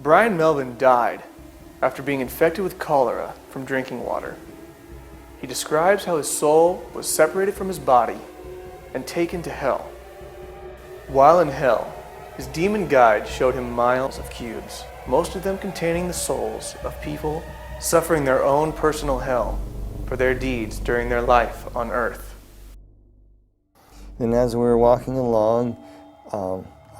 Bryan Melvin died after being infected with cholera from drinking water. He describes how his soul was separated from his body and taken to hell. While in hell, his demon guide showed him miles of cubes, most of them containing the souls of people suffering their own personal hell for their deeds during their life on earth. And as we were walking along,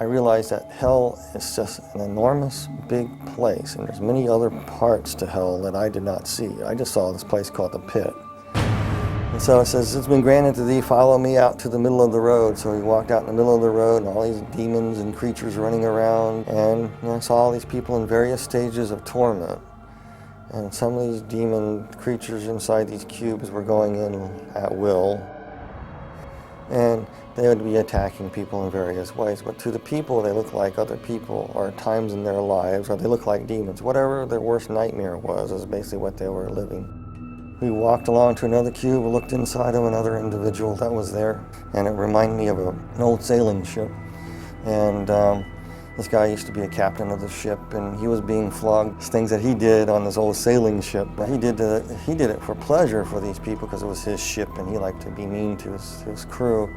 I realized that hell is just an enormous big place, and there's many other parts to hell that I did not see. I just saw this place called the pit. And so it says, "It's been granted to thee, follow me out to the middle of the road." So he walked out in the middle of the road, and all these demons and creatures running around, and I saw all these people in various stages of torment. And some of these demon creatures inside these cubes were going in at will. And they would be attacking people in various ways. But to the people, they look like other people, or times in their lives, or they look like demons. Whatever their worst nightmare was is basically what they were living. We walked along to another cube, looked inside of another individual that was there, and it reminded me of an old sailing ship. And this guy used to be a captain of the ship, and he was being flogged. Things that he did on this old sailing ship. He did it for pleasure for these people because it was his ship, and he liked to be mean to his crew,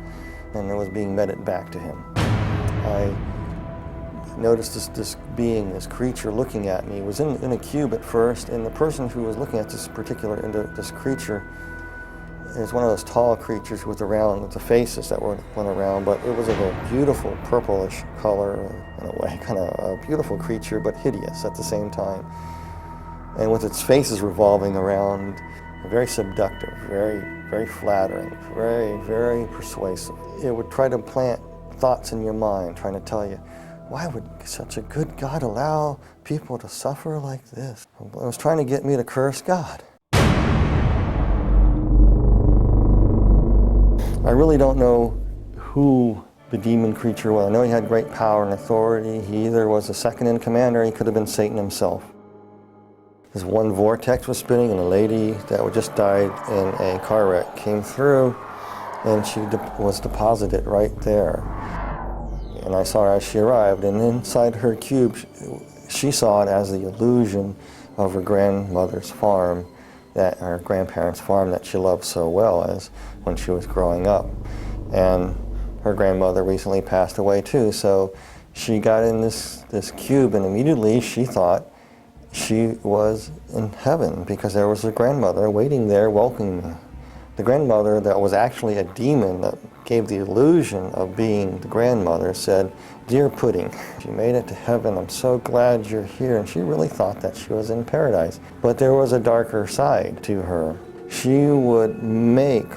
and it was being meted back to him. I noticed this being, this creature looking at me. It was in a cube at first, and the person who was looking at this creature is one of those tall creatures with the faces that went around, but it was of a beautiful purplish color in a way, kind of a beautiful creature, but hideous at the same time. And with its faces revolving around, very seductive, very, very flattering, very, very persuasive. It would try to plant thoughts in your mind, trying to tell you, why would such a good God allow people to suffer like this? It was trying to get me to curse God. I really don't know who the demon creature was. I know he had great power and authority. He either was the second in command or he could have been Satan himself. This one vortex was spinning, and a lady that had just died in a car wreck came through, and she was deposited right there. And I saw her as she arrived, and inside her cube, she saw it as the illusion of her grandmother's farm, her grandparents' farm that she loved so well as when she was growing up. And her grandmother recently passed away too, so she got in this cube, and immediately she thought she was in heaven because there was a grandmother waiting there welcoming her. The grandmother that was actually a demon that gave the illusion of being the grandmother said, "Dear Pudding, you made it to heaven. I'm so glad you're here." And she really thought that she was in paradise. But there was a darker side to her. She would make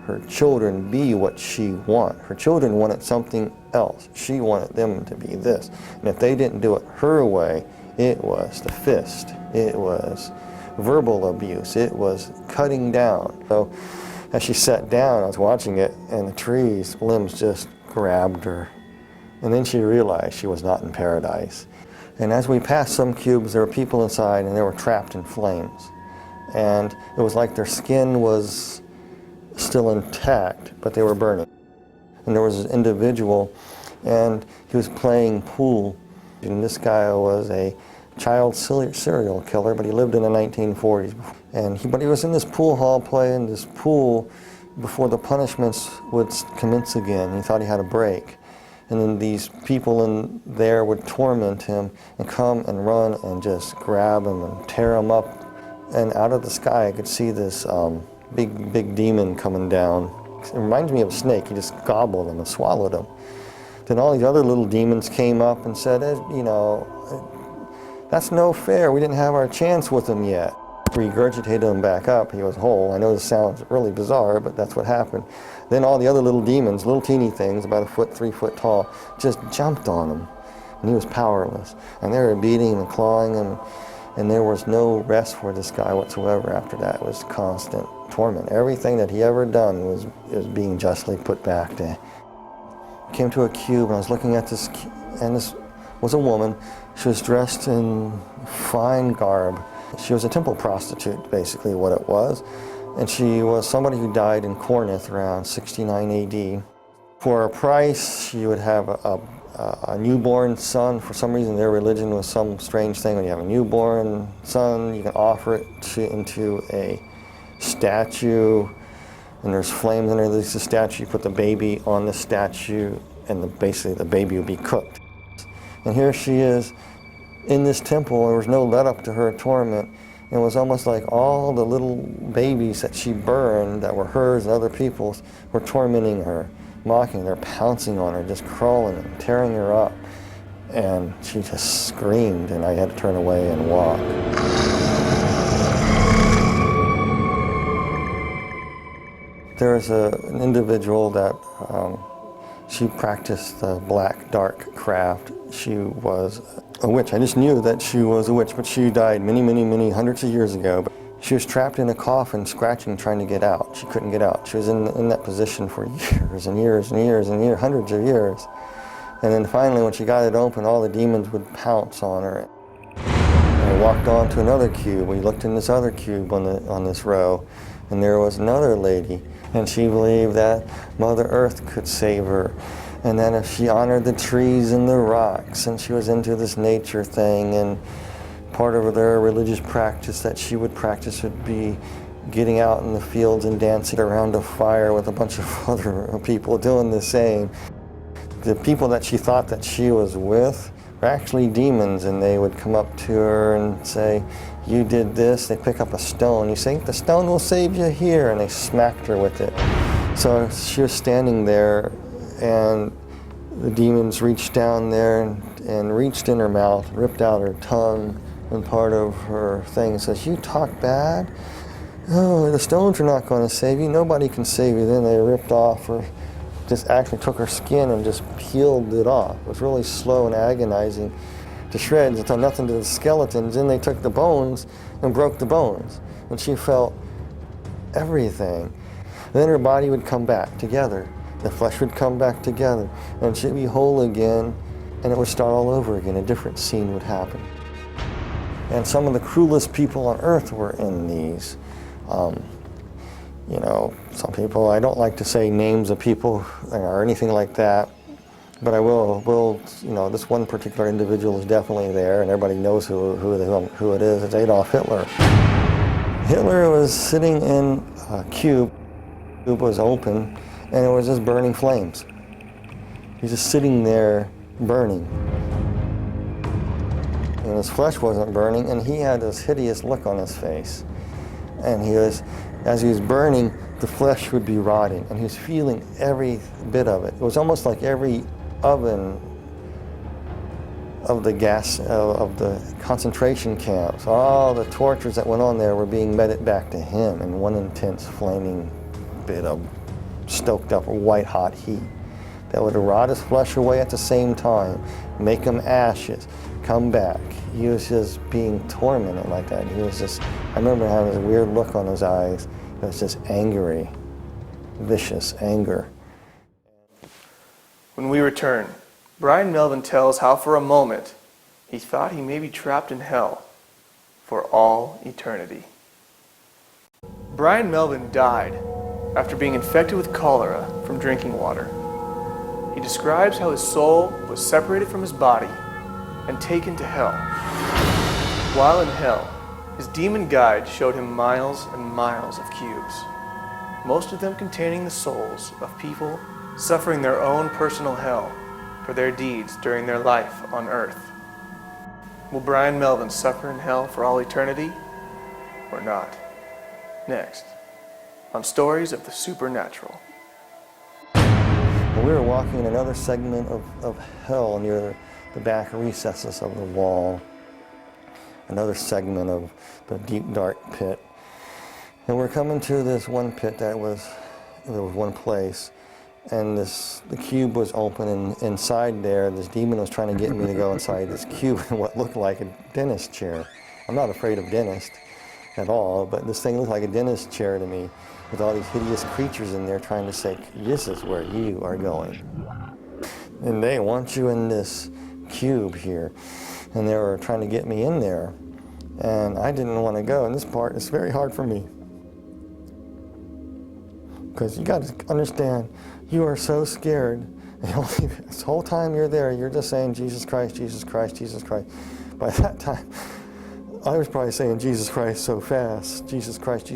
her children be what she wanted. Her children wanted something else. She wanted them to be this. And if they didn't do it her way, it was the fist. It was verbal abuse. It was cutting down. So as she sat down, I was watching it, and the tree's limbs just grabbed her. And then she realized she was not in paradise. And as we passed some cubes, there were people inside, and they were trapped in flames. And it was like their skin was still intact, but they were burning. And there was an individual, and he was playing pool. And this guy was a child serial killer, but he lived in the 1940s. But he was in this pool hall playing this pool before the punishments would commence again. He thought he had a break. And then these people in there would torment him and come and run and just grab him and tear him up. And out of the sky I could see this big demon coming down. It reminds me of a snake. He just gobbled him and swallowed him. Then all these other little demons came up and said, "That's no fair. We didn't have our chance with him yet." Regurgitated him back up. He was whole. I know this sounds really bizarre, but that's what happened. Then all the other little demons, little teeny things, about 3 foot tall, just jumped on him, and he was powerless. And they were beating him and clawing him, and there was no rest for this guy whatsoever after that. It was constant torment. Everything that he ever done was being justly put back to him. I came to a cube, and I was looking at this, and this was a woman. She was dressed in fine garb. She was a temple prostitute, basically what it was. And she was somebody who died in Corinth around 69 AD. For a price, she would have a newborn son. For some reason, their religion was some strange thing. When you have a newborn son, you can offer it into a statue, and there's flames underneath the statue. You put the baby on the statue, and basically the baby will be cooked. And here she is in this temple. There was no let up to her torment. It was almost like all the little babies that she burned that were hers and other people's were tormenting her, mocking her, pouncing on her, just crawling and tearing her up. And she just screamed, and I had to turn away and walk. There was an individual that she practiced the black dark craft. She was a witch. I just knew that she was a witch, but she died many hundreds of years ago. But she was trapped in a coffin, scratching, trying to get out. She couldn't get out. She was in that position for years and years and years and years, hundreds of years. And then finally, when she got it open, all the demons would pounce on her. And we walked on to another cube. We looked in this other cube on this row, and there was another lady. And she believed that Mother Earth could save her, and that if she honored the trees and the rocks, and she was into this nature thing, and part of their religious practice that she would practice would be getting out in the fields and dancing around a fire with a bunch of other people doing the same. The people that she thought that she was with were actually demons, and they would come up to her and say, "You did this." They pick up a stone. You say, "The stone will save you here," and they smacked her with it. So she was standing there, and the demons reached down there and reached in her mouth, ripped out her tongue and part of her thing, and says, "You talk bad? Oh, the stones are not going to save you. Nobody can save you." Then they ripped off her, just actually took her skin and just peeled it off. It was really slow and agonizing to shreds. It had nothing to do with skeletons. Then they took the bones and broke the bones, and she felt everything. Then her body would come back together. The flesh would come back together, and she'd be whole again, and it would start all over again. A different scene would happen. And some of the cruelest people on earth were in these. You know, some people, I don't like to say names of people or anything like that, but I will, you know, this one particular individual is definitely there, and everybody knows who it is. It's Adolf Hitler. Hitler was sitting in a cube. The cube was open, and it was just burning flames. He's just sitting there burning. And his flesh wasn't burning, and he had this hideous look on his face. And as he was burning, the flesh would be rotting, and he was feeling every bit of it. It was almost like every oven of the gas, of the concentration camps, all the tortures that went on there were being meted back to him in one intense flaming bit of stoked up white hot heat that would rot his flesh away at the same time, make him ashes, come back. He was just being tormented like that. He was just, I remember having a weird look on his eyes. It was just angry, vicious anger. When we return, Bryan Melvin tells how for a moment he thought he may be trapped in hell for all eternity. Bryan Melvin died after being infected with cholera from drinking water. He describes how his soul was separated from his body and taken to hell. While in hell, his demon guide showed him miles and miles of cubes, most of them containing the souls of people suffering their own personal hell for their deeds during their life on earth. Will Bryan Melvin suffer in hell for all eternity or not? Next, on Stories of the Supernatural. We were walking in another segment of hell near the back recesses of the wall, another segment of the deep dark pit. And we're coming to this one pit there was one place, and the cube was open, and inside there, this demon was trying to get me to go inside this cube in what looked like a dentist chair. I'm not afraid of dentists at all, but this thing looked like a dentist chair to me, with all these hideous creatures in there trying to say, "This is where you are going. And they want you in this cube here." And they were trying to get me in there, and I didn't want to go. And this part is very hard for me, because you got to understand, you are so scared This whole time you're there, you're just saying, Jesus Christ, Jesus Christ, Jesus Christ. By that time, I was probably saying Jesus Christ so fast, Jesus Christ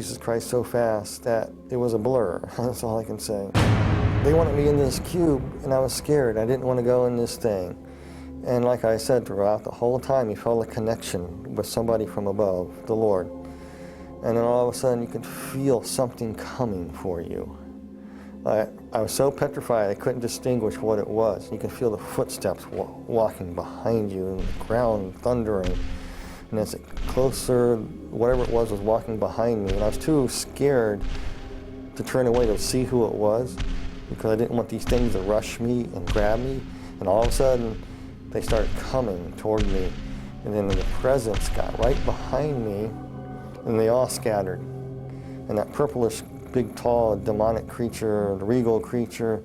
so fast, that it was a blur. That's all I can say. They wanted me in this cube, and I was scared. I didn't want to go in this thing. And like I said, throughout the whole time, you felt a connection with somebody from above, the Lord. And then all of a sudden, you could feel something coming for you. I was so petrified, I couldn't distinguish what it was. You could feel the footsteps walking behind you, and the ground thundering. And as it closer, whatever it was walking behind me. And I was too scared to turn away to see who it was, because I didn't want these things to rush me and grab me. And all of a sudden, they started coming toward me. And then the presence got right behind me, and they all scattered. And that purplish, big, tall, demonic creature, the regal creature,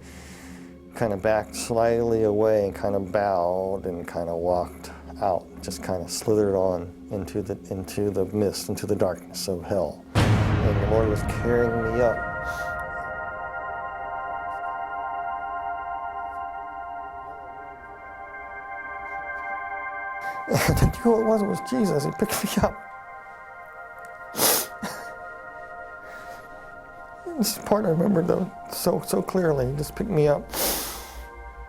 kind of backed slightly away and kind of bowed and kind of walked out, just kind of slithered on into the mist, into the darkness of hell. And the Lord was carrying me up. And I think who it was Jesus. He picked me up. This part I remember though so clearly. He just picked me up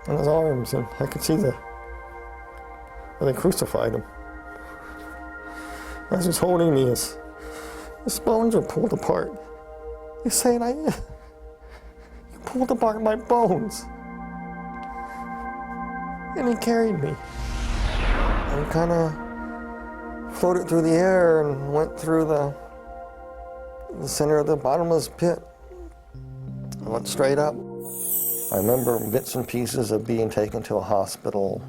in his arms, and I could see where they crucified him. As he's holding me, his bones are pulled apart. He's saying, you pulled apart my bones. And he carried me. And kind of floated through the air and went through the center of the bottomless pit. I went straight up. I remember bits and pieces of being taken to a hospital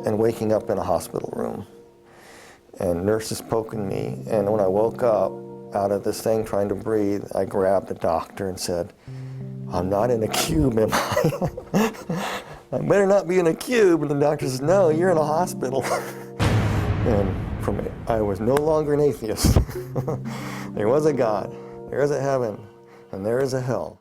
and waking up in a hospital room. And nurses poking me. And when I woke up out of this thing trying to breathe, I grabbed the doctor and said, I'm not in a cube, am I? I better not be in a cube. And the doctor says, no, you're in a hospital. And from it, I was no longer an atheist. There was a God, there is a heaven, and there is a hell.